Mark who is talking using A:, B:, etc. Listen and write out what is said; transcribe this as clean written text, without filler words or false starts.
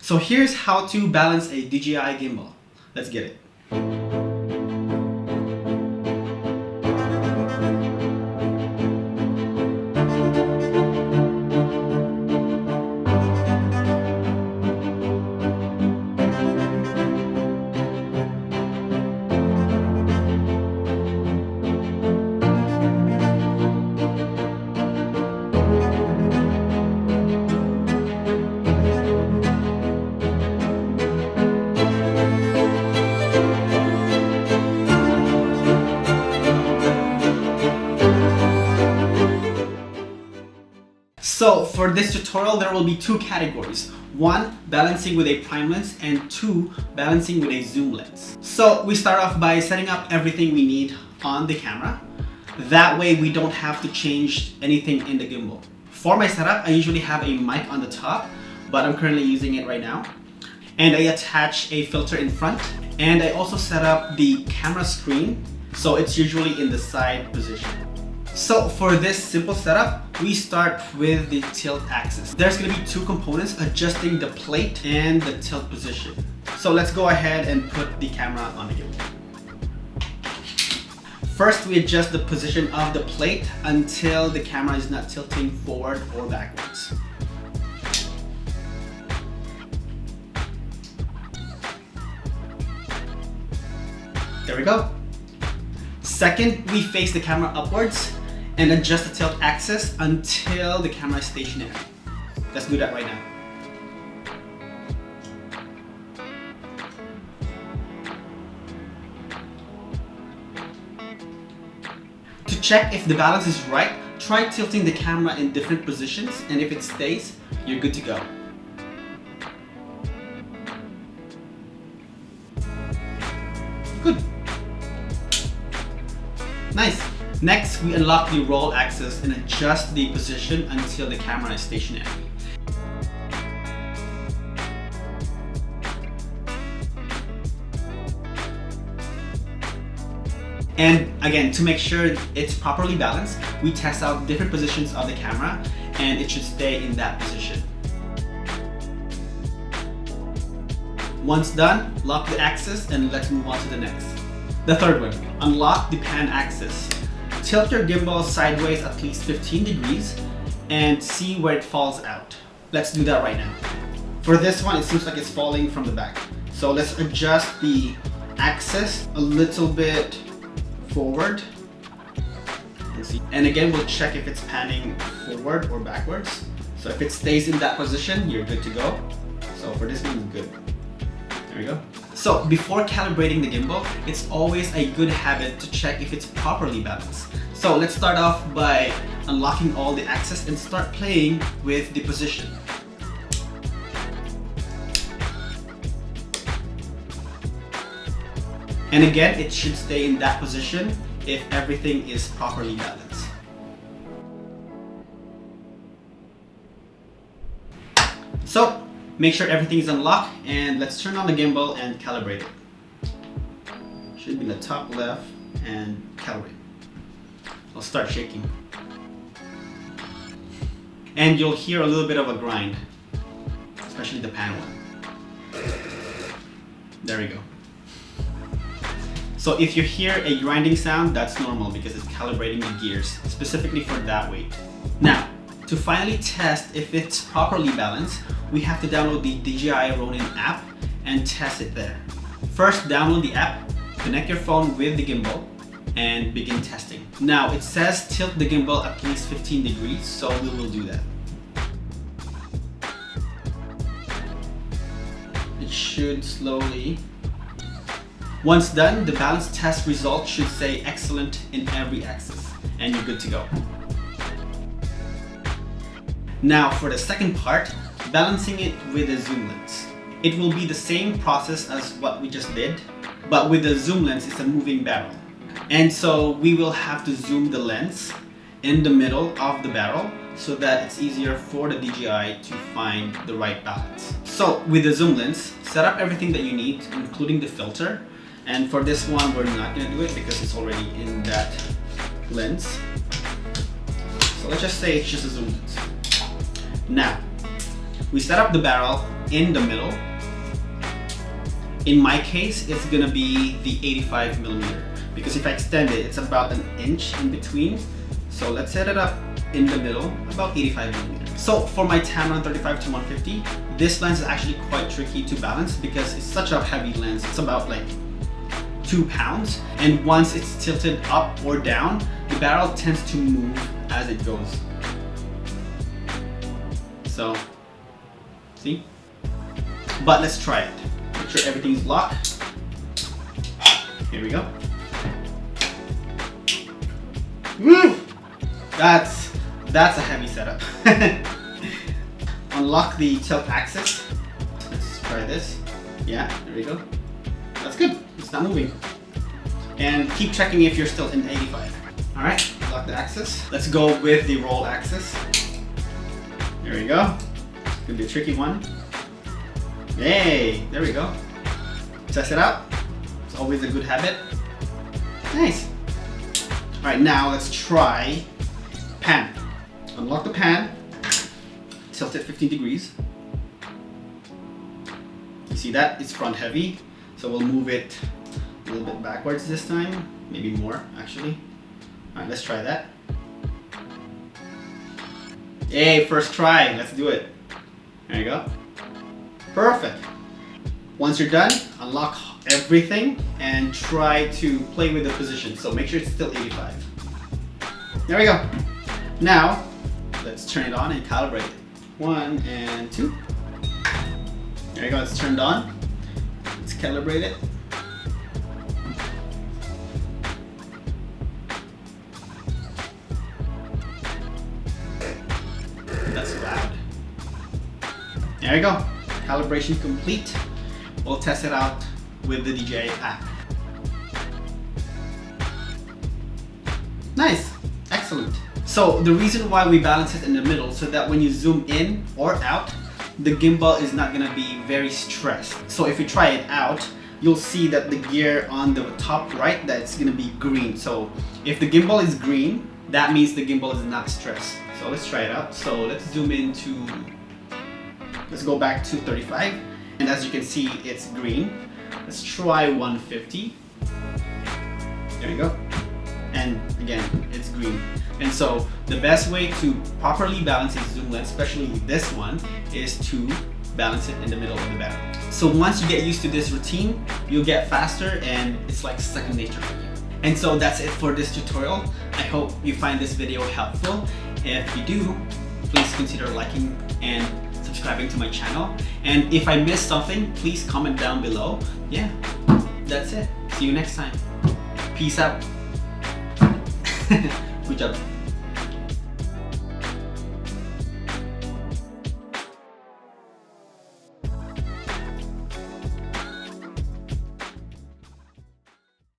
A: So here's how to balance a DJI gimbal. Let's get it. So for this tutorial, there will be two categories. One, balancing with a prime lens, and two, balancing with a zoom lens. So we start off by setting up everything we need on the camera. That way we don't have to change anything in the gimbal. For my setup, I usually have a mic on the top, but I'm currently using it right now. And I attach a filter in front, and I also set up the camera screen, so it's usually in the side position. So for this simple setup, we start with the tilt axis. There's going to be two components adjusting the plate and the tilt position. So let's go ahead and put the camera on the gimbal. First, we adjust the position of the plate until the camera is not tilting forward or backwards. There we go. Second, we face the camera upwards and adjust the tilt axis until the camera is stationary. Let's do that right now. To check if the balance is right, try tilting the camera in different positions, and if it stays, you're good to go. Good. Nice. Next, we unlock the roll axis and adjust the position until the camera is stationary. And again, to make sure it's properly balanced, we test out different positions of the camera, and it should stay in that position. Once done, lock the axis and let's move on to the next. The third one, unlock the pan axis. Tilt your gimbal sideways at least 15 degrees and see where it falls out. Let's do that right now. For this one, it seems like it's falling from the back. So let's adjust the axis a little bit forward. And again, we'll check if it's panning forward or backwards. So if it stays in that position, you're good to go. So for this one, good. There we go. So before calibrating the gimbal, it's always a good habit to check if it's properly balanced. So let's start off by unlocking all the axes and start playing with the position. And again, it should stay in that position if everything is properly balanced. So make sure everything is unlocked, and let's turn on the gimbal and calibrate it. Should be in the top left and calibrate. I'll start shaking. And you'll hear a little bit of a grind, especially the pan one. There we go. So if you hear a grinding sound, that's normal because it's calibrating the gears, specifically for that weight. Now, to finally test if it's properly balanced, we have to download the DJI Ronin app and test it there. First, download the app, connect your phone with the gimbal, and begin testing. Now, it says tilt the gimbal at least 15 degrees, so we will do that. It should slowly. Once done, the balance test result should say excellent in every axis, and you're good to go. Now for the second part, balancing it with a zoom lens. It will be the same process as what we just did, but with the zoom lens, it's a moving barrel. And so we will have to zoom the lens in the middle of the barrel so that it's easier for the DJI to find the right balance. So with the zoom lens, set up everything that you need, including the filter. And for this one, we're not going to do it because it's already in that lens. So let's just say it's just a zoom lens. Now, we set up the barrel in the middle. In my case, it's gonna be the 85mm, because if I extend it, it's about an inch in between. So let's set it up in the middle, about 85mm. So for my Tamron 35 to 150, this lens is actually quite tricky to balance because it's such a heavy lens. It's about like 2 pounds, and once it's tilted up or down, the barrel tends to move as it goes. So, see? But let's try it. Make sure everything's locked. Here we go. Woo! That's a heavy setup. Unlock the tilt axis. Let's try this. Yeah, there we go. That's good. It's not moving. And keep checking if you're still in 85. All right, lock the axis. Let's go with the roll axis. There we go. It's gonna be a tricky one. Hey, there we go. Test it out. It's always a good habit. Nice. All right, now let's try pan. Unlock the pan. Tilt it 15 degrees. You see that? It's front heavy. So we'll move it a little bit backwards this time. Maybe more, actually. All right, let's try that. Hey, first try. Let's do it. There you go. Perfect. Once you're done, unlock everything and try to play with the position. So make sure it's still 85. There we go. Now, let's turn it on and calibrate it. 1 and 2. There you go, it's turned on. Let's calibrate it. That's loud. There you go. Calibration complete. We'll test it out with the DJI app. Nice. Excellent. So the reason why we balance it in the middle, so that when you zoom in or out, the gimbal is not gonna be very stressed. So if you try it out, you'll see that the gear on the top right, that's gonna be green. So if the gimbal is green, that means the gimbal is not stressed. So let's try it out. So let's zoom into, let's go back to 35. And as you can see, it's green. Let's try 150. There we go. And again, it's green. And so the best way to properly balance a zoom lens, especially this one, is to balance it in the middle of the barrel. So once you get used to this routine, you'll get faster and it's like second nature for you. And so that's it for this tutorial. I hope you find this video helpful. If you do, please consider liking and subscribing to my channel. And if I missed something, please comment down below. Yeah, that's it. See you next time. Peace out. Good job.